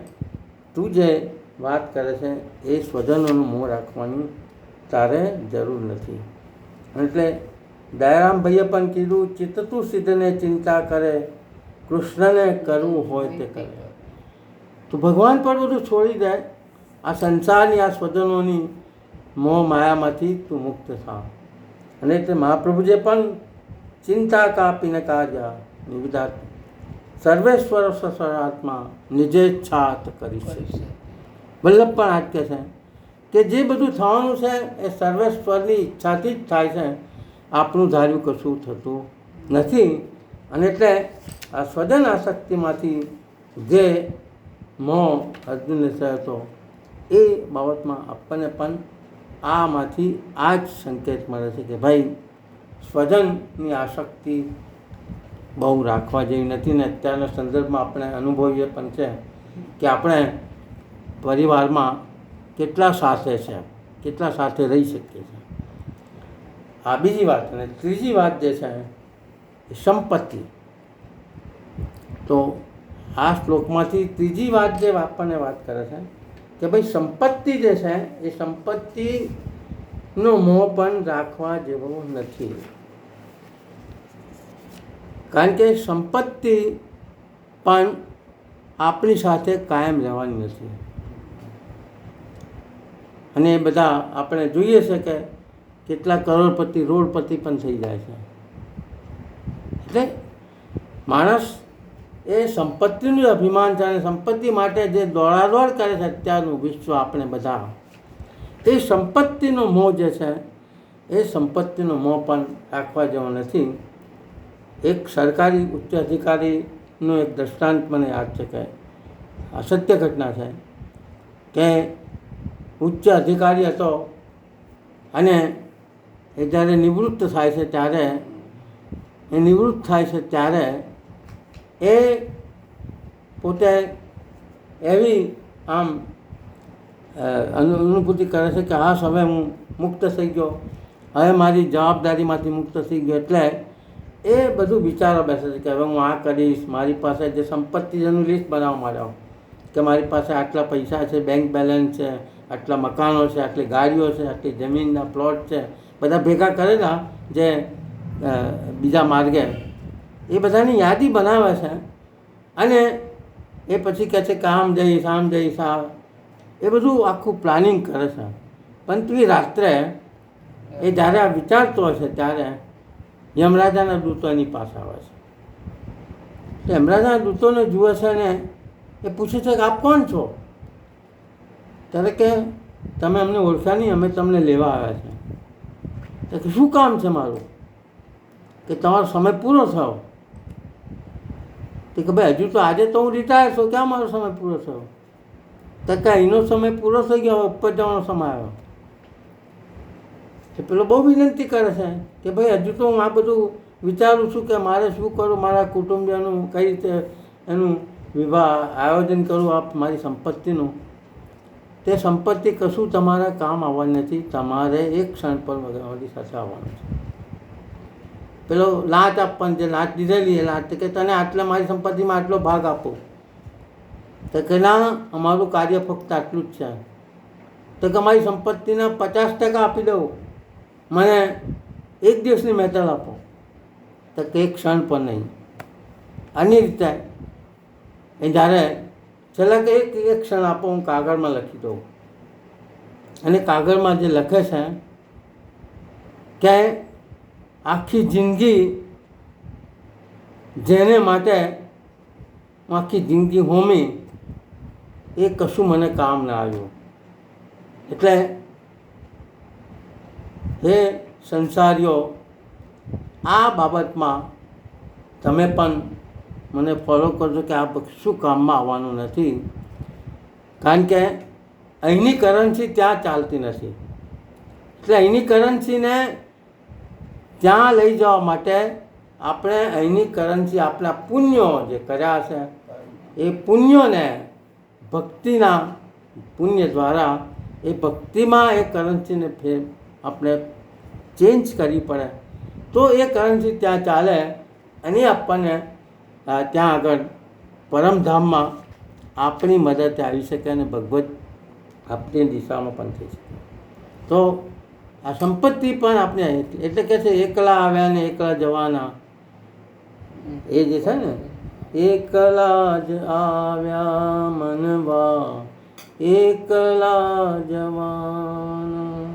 તું જે વાત કરે છે એ સ્વજનોનું મોં રાખવાની તારે જરૂર નથી. એટલે દયારામભાઈએ પણ કીધું, ચિત્તું સિદ્ધને ચિંતા કરે, કૃષ્ણને કરવું હોય તે કરે. તો ભગવાન પણ બધું છોડી દે, આ સંસારની આ સ્વજનોની મોહ માયામાંથી તું મુક્ત થા. અને એટલે મહાપ્રભુજે પણ ચિંતા કાપીને કાજા નિવિધા સર્વેશ્વર સસરાત્મા નિજેચ્છાત કરી છે. વલ્લભ પણ આ કહે છે કે જે બધું થવાનું છે એ સર્વેશ્વરની ઈચ્છાથી જ થાય છે, આપણું ધાર્યું કશું થતું નથી. અને એટલે આ સ્વજન આસક્તિમાંથી જે મોહ અર્જુનને થયો હતો, એ બાબતમાં આપણને પણ આમાંથી આ જ સંકેત મળે છે કે ભાઈ સ્વજનની આસક્તિ બહુ રાખવા જેવી નથી. ને અત્યારના સંદર્ભમાં આપણે અનુભવીએ પણ છે કે આપણે પરિવારમાં કેટલા સાથે છે, કેટલા સાથે રહી શકીએ છીએ. આ બીજી વાત. અને ત્રીજી વાત જે છે એ સંપત્તિ. તો આ શ્લોકમાંથી ત્રીજી વાત જે આપણને વાત કરે છે કે ભાઈ સંપત્તિ જે છે એ સંપત્તિનો મોહ પણ રાખવા જેવો નથી. કારણ કે સંપત્તિ પણ આપણી સાથે કાયમ રહેવાની નથી. અને એ બધા આપણે જોઈએ છે કે કેટલા કરોડપતિ રોડપતિ પણ થઈ જાય છે. એટલે માણસ એ સંપત્તિનું જ અભિમાન છે અને સંપત્તિ માટે જે દોડાદોડ કરે છે અત્યારનું વિશ્વ આપણે બધા, એ સંપત્તિનો મોહ જે છે એ સંપત્તિનો મોહ પણ રાખવા જેવો નથી. એક સરકારી ઉચ્ચ અધિકારીનું એક દૃષ્ટાંત મને યાદ છે કે અસત્ય ઘટના છે કે ઉચ્ચ અધિકારી હતો અને એ જ્યારે નિવૃત્ત થાય છે ત્યારે એ પોતે એવી આમ અનુભૂતિ કરે છે કે હા, હવે હું મુક્ત થઈ ગયો, હવે મારી જવાબદારીમાંથી મુક્ત થઈ ગયો. એટલે એ બધું વિચારો બેસે છે કે હવે હું આ કરીશ. મારી પાસે જે સંપત્તિ જેનું લિસ્ટ બનાવવા માંડ્યો કે મારી પાસે આટલા પૈસા છે, બેંક બેલેન્સ છે, આટલા મકાનો છે, આટલી ગાડીઓ છે, આટલી જમીનના પ્લોટ છે, બધા ભેગા કરેલા જે બીજા માર્ગે, એ બધાની યાદી બનાવે છે અને એ પછી કહે છે કે આમ જઈશ, એ બધું આખું પ્લાનિંગ કરે છે. પરંતુ એ રાત્રે એ જ્યારે આ વિચારતો હોય છે ત્યારે યમરાજાના દૂતો એની પાસે આવે છે. યમરાજાના દૂતોને જુએ છે ને એ પૂછે છે કે આપ કોણ છો? ત્યારે કે તમે અમને ઓળખ્યા નહીં, અમે તમને લેવા આવ્યા છે. કે શું કામ છે મારું? કે તમારો સમય પૂરો થયો. તો કે ભાઈ હજુ તો આજે તો હું રિટાયર છું, ક્યાં મારો સમય પૂરો થયો? તો કે એનો સમય પૂરો થઈ ગયો, ઉપર જવાનો સમય આવ્યો. એ પેલો બહુ વિનંતી કરે છે કે ભાઈ હજુ તો હું આ બધું વિચારું છું કે મારે શું કરું, મારા કુટુંબીઓનું કઈ રીતે એનું વિવાહ આયોજન કરું આપ મારી સંપત્તિનું. તે સંપત્તિ કશું તમારા કામ આવવાની નથી, તમારે એક ક્ષણ પર મારી સાથે આવવાનું છે. પેલો લાંચ આપવાની, જે લાંચ દીધેલી એ લાંચ કે તને આટલા મારી સંપત્તિમાં આટલો ભાગ આપો. તો કે ના, અમારું કાર્ય ફક્ત આટલું જ છે. તો કે મારી સંપત્તિના 50% આપી દઉં, મને એક દિવસની મહેનત આપો. તો કે એક ક્ષણ પણ નહીં. આની રીતે એ જ્યારે છેલ્લા કે એક ક્ષણ આપો, હું કાગળમાં લખી દઉં. અને કાગળમાં જે લખે છે કે આખી જિંદગી જેને માટે હું આખી જિંદગી હોમી એ કશું મને કામ ના આવ્યું. એટલે હે સંસારીઓ, આ બાબતમાં તમે પણ મને ફોલો કરજો કે આ શું કામમાં આવવાનું નથી. કારણ કે અહીંની કરન્સી ત્યાં ચાલતી નથી. એટલે અહીંની કરન્સીને ત્યાં લઈ જવા માટે આપણે અહીંની કરન્સી આપણા પુણ્યો જે કર્યા છે એ પુણ્યોને ભક્તિના પુણ્ય દ્વારા એ ભક્તિમાં એ કરન્સીને આપણે ચેન્જ કરવી પડે, તો એ કરન્સી ત્યાં ચાલે અને આપણને ત્યાં આગળ પરમધામમાં આપણી મદદે આવી શકે અને ભગવત આપણી દિશામાં પણ થઈ શકે. તો આ સંપત્તિ પણ આપણે એટલે કે છે એકલા આવ્યા ને એકલા જવાના. એ જે છે ને, એકલા જ આવ્યા મનવા એકલા જવાના,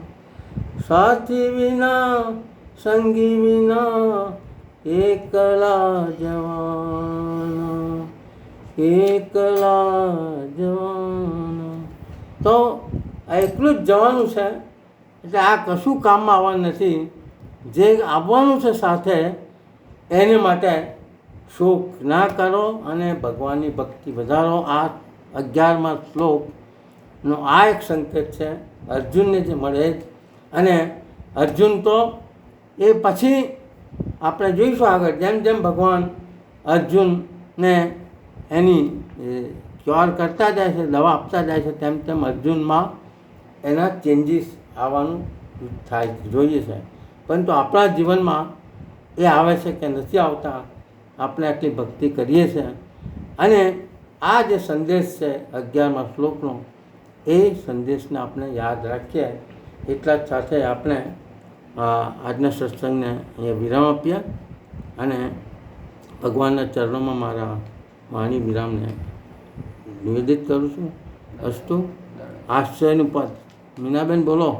સાથી વિના સંગી વિના એકલા જવાના, એકલા જવાના. તો આ એકલું જ જવાનું છે. એટલે આ કશું કામમાં આવવાનું નથી. જે આવવાનું છે સાથે એને માટે શોક ના કરો અને ભગવાનની ભક્તિ વધારો. આ 11મા શ્લોકનો આ એક સંકેત છે અર્જુનને જે મળે જ. અને અર્જુન તો એ પછી આપણે જોઈશું આગળ જેમ જેમ ભગવાન અર્જુનને એની ક્યોર કરતા જાય છે, દવા આપતા જાય છે, તેમ તેમ અર્જુનમાં એના ચેન્જીસ આવવાનું થાય જોઈએ છે. પરંતુ આપણા જીવનમાં એ આવે છે કે નથી આવતા. આપણે આટલી ભક્તિ કરીએ છીએ અને આ જે સંદેશ છે 11મા શ્લોકનો, એ સંદેશને આપણે યાદ રાખીએ. એટલા જ સાથે આપણે આજના સત્સંગને અહીંયા વિરામ આપીએ અને ભગવાનના ચરણોમાં મારા વાણી વિરામને નિવેદિત કરું છું. અસ્તુ. આશ્ચર્યનું પદ મીનાબેન બોલો.